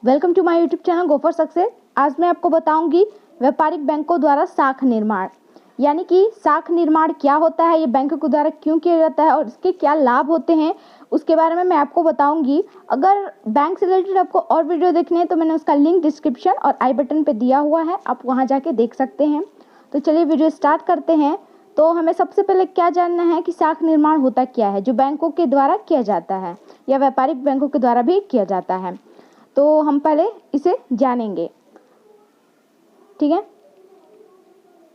Welcome to my YouTube channel go for success. आज मैं आपको बताऊंगी व्यापारिक बैंकों द्वारा साख निर्माण, यानी कि साख निर्माण क्या होता है, ये बैंकों के द्वारा क्यों किया जाता है और इसके क्या लाभ होते हैं, उसके बारे में मैं आपको बताऊंगी। अगर बैंक से रिलेटेड आपको और वीडियो देखने हैं तो मैंने उसका लिंक डिस्क्रिप्शन और आई बटन पे दिया हुआ है, आप वहाँ जाके देख सकते हैं। तो चलिए वीडियो स्टार्ट करते हैं। तो हमें सबसे पहले क्या जानना है कि साख निर्माण होता क्या है, जो बैंकों के द्वारा किया जाता है या व्यापारिक बैंकों के द्वारा भी किया जाता है। तो हम पहले इसे जानेंगे, ठीक है।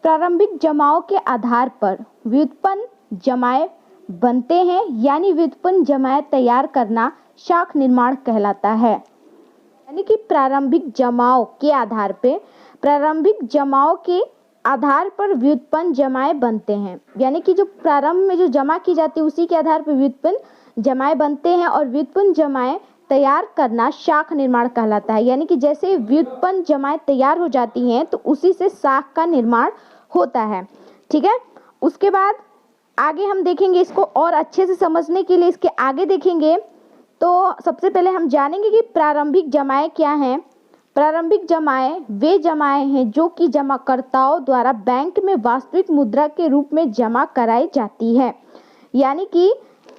प्रारंभिक जमाओं के आधार पर व्युत्पन्न जमाएं बनते हैं, यानी व्युत्पन्न जमाएं तैयार करना साख निर्माण कहलाता है। यानी कि प्रारंभिक जमाओं के आधार पर व्युत्पन्न जमाएं बनते हैं, यानी कि जो प्रारंभ में जो जमा की जाती है उसी के आधार पर व्युत्पन्न जमाएं बनते हैं और व्युत्पन्न जमाएं तैयार करना साख निर्माण कहलाता है। यानी कि जैसे व्युत्पन्न जमाएं तैयार हो जाती हैं तो उसी से साख का निर्माण होता है, ठीक है। उसके बाद आगे हम देखेंगे, इसको और अच्छे से समझने के लिए इसके आगे देखेंगे। तो सबसे पहले हम जानेंगे कि प्रारंभिक जमाएं क्या हैं। प्रारंभिक जमाएं वे जमाएं हैं जो कि जमाकर्ताओं द्वारा बैंक में वास्तविक मुद्रा के रूप में जमा कराई जाती है। यानी कि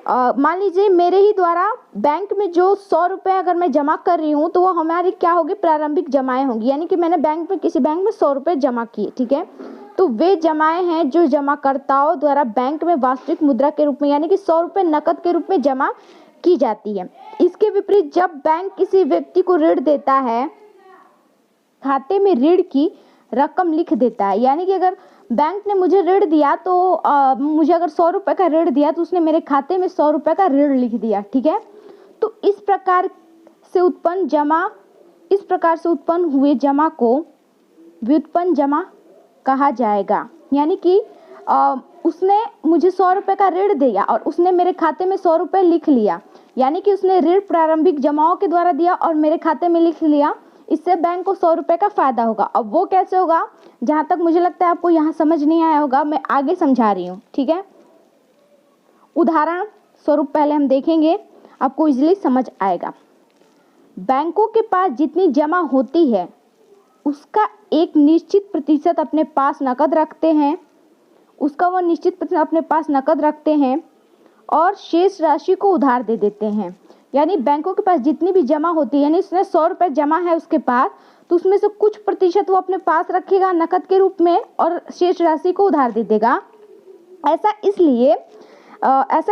मान लीजिए मेरे ही द्वारा बैंक में जो 100 रुपये अगर मैं जमा कर रही हूँ तो वो हमारी क्या होगी, प्रारंभिक जमाएं होंगी। यानी कि मैंने किसी बैंक में 100 रुपये जमा किए, ठीक है। तो वे जमाएं हैं जो जमाकर्ताओं द्वारा बैंक में वास्तविक मुद्रा के रूप में, यानी कि 100 रुपये नकद के रूप में जमा की जाती है। इसके विपरीत जब बैंक किसी व्यक्ति को ऋण देता है, खाते में ऋण की रकम लिख देता है। यानी कि अगर बैंक ने मुझे ऋण दिया तो मुझे अगर 100 रुपये का ऋण दिया तो उसने मेरे खाते में 100 रुपये का ऋण लिख दिया, ठीक है। तो इस प्रकार से उत्पन्न हुए जमा को व्युत्पन्न जमा कहा जाएगा। यानी कि उसने मुझे 100 रुपये का ऋण दिया और उसने मेरे खाते में 100 रुपये लिख लिया, यानी कि उसने ऋण प्रारंभिक जमाओं के द्वारा दिया और मेरे खाते में लिख लिया। इससे बैंक को 100 रुपये का फायदा होगा। अब वो कैसे होगा, जहाँ तक मुझे लगता है आपको यहाँ समझ नहीं आया होगा, मैं आगे समझा रही हूँ, ठीक है। उदाहरण स्वरूप पहले हम देखेंगे, आपको इजीली समझ आएगा। बैंकों के पास जितनी जमा होती है उसका एक निश्चित प्रतिशत अपने पास नकद रखते हैं और शेष राशि को उधार दे देते हैं। यानी बैंकों के पास जितनी भी जमा होती है, यानी उसने 100 रुपये जमा है उसके पास, तो उसमें से कुछ प्रतिशत वो अपने पास रखेगा नकद के रूप में और शेष राशि को उधार दे देगा। ऐसा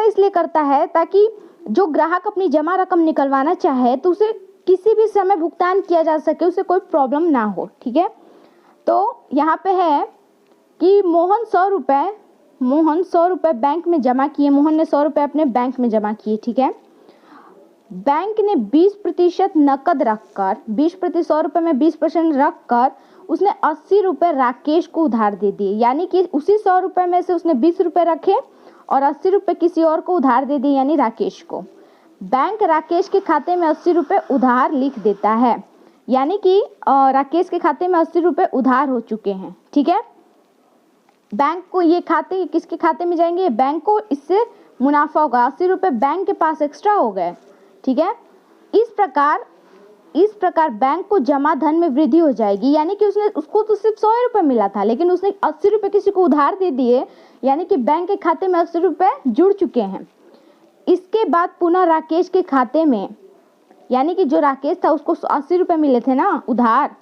इसलिए करता है ताकि जो ग्राहक अपनी जमा रकम निकलवाना चाहे तो उसे किसी भी समय भुगतान किया जा सके, उसे कोई प्रॉब्लम ना हो, ठीक है। तो यहाँ पे है कि मोहन 100 रुपये बैंक में जमा किए। मोहन ने 100 रुपये अपने बैंक में जमा किए, ठीक है। बैंक ने 20% नकद रखकर 100 रुपये में 20% रखकर उसने 80 रुपये राकेश को उधार दे दिए। यानी कि उसी 100 रुपये में से उसने 20 रुपये रखे और 80 रुपये किसी और को उधार दे दिए, यानी राकेश को। बैंक राकेश के खाते में 80 रुपये उधार लिख देता है, यानी कि राकेश के खाते में 80 रुपये उधार हो चुके हैं, ठीक है। बैंक को ये खाते किसके खाते में जाएंगे, बैंक को इससे मुनाफा होगा, 80 रुपये बैंक के पास एक्स्ट्रा हो गए, ठीक है। इस प्रकार बैंक को जमा धन में वृद्धि हो जाएगी। यानी कि उसको तो सिर्फ 100 रुपये मिला था, लेकिन उसने 80 रुपये किसी को उधार दे दिए, यानी कि बैंक के खाते में 80 रुपये जुड़ चुके हैं। इसके बाद पुनः राकेश के खाते में, यानी कि जो राकेश था उसको 80 रुपये मिले थे ना उधार,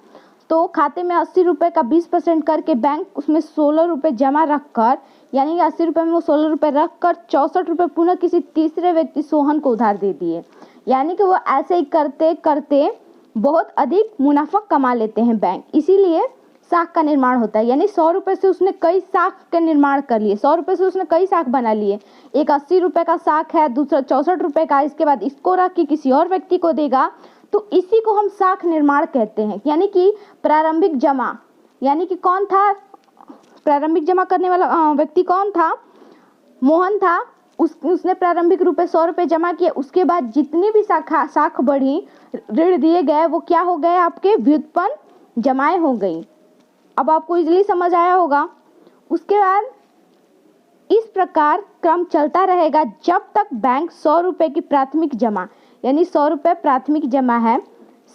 तो खाते में 80 रुपये का 20% करके बैंक उसमें 16 रुपये जमा रखकर, यानी कि 80 रुपये में वो 16 रुपये रखकर 64 रुपये पुनः किसी तीसरे व्यक्ति सोहन को उधार दे दिए। यानी कि वो ऐसे ही करते करते बहुत अधिक मुनाफा कमा लेते हैं बैंक, इसीलिए साख का निर्माण होता है। यानी 100 रुपये से उसने कई साख का निर्माण कर लिए, 100 रुपये से उसने कई साख बना लिए। एक 80 रुपये का साख है, दूसरा 64 रुपये का, इसके बाद इसको रख के किसी और व्यक्ति को देगा, तो इसी को हम साख निर्माण कहते हैं। यानी कि प्रारंभिक जमा, यानी कि कौन था प्रारंभिक जमा करने वाला व्यक्ति, कौन था, मोहन था। उसने प्रारंभिक रूप में 100 रुपये जमा किए, उसके बाद जितनी भी साख बढ़ी, ऋण दिए गए, वो क्या हो गए, आपके व्युत्पन्न जमाएं हो गई। अब आपको इजीली समझ आया होगा। उसके बाद इस प्रकार क्रम चलता रहेगा जब तक बैंक 100 रुपये की प्राथमिक जमा, यानी 100 रुपये प्राथमिक जमा है,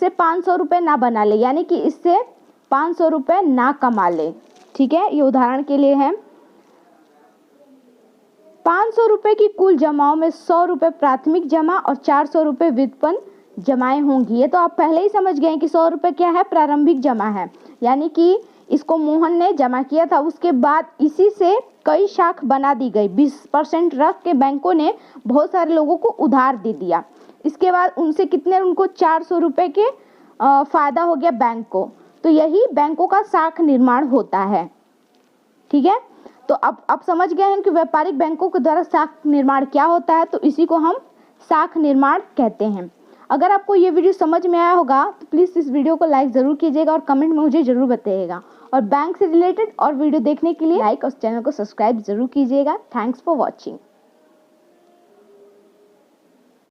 से 500 रुपये ना बना ले, यानी कि इससे 500 रुपये ना कमा ले। ठीक है, ये उदाहरण के लिए है। 500 रुपये की कुल जमाओं में 100 रुपये प्राथमिक जमा और 400 रुपये व्युत्पन्न जमाएं होंगी। ये तो आप पहले ही समझ गए कि 100 रुपये क्या है, प्रारंभिक जमा है, यानी कि इसको मोहन ने जमा किया था, उसके बाद इसी से कई शाख बना दी गई। 20% रख के बैंकों ने बहुत सारे लोगों को उधार दे दिया। इसके बाद उनसे कितने, उनको 400 रुपये के फायदा हो गया बैंक को। तो यही बैंकों का शाख निर्माण होता है। ठीक है, तो अब समझ गए हैं कि व्यापारिक बैंकों के द्वारा शाख निर्माण क्या होता है, तो इसी को हम शाख निर्माण कहते हैं। अगर आपको ये वीडियो समझ में आया होगा तो प्लीज़ इस वीडियो को लाइक ज़रूर कीजिएगा और कमेंट में मुझे ज़रूर बताइएगा। और बैंक से रिलेटेड और वीडियो देखने के लिए लाइक और चैनल को सब्सक्राइब ज़रूर कीजिएगा। Thanks for watching.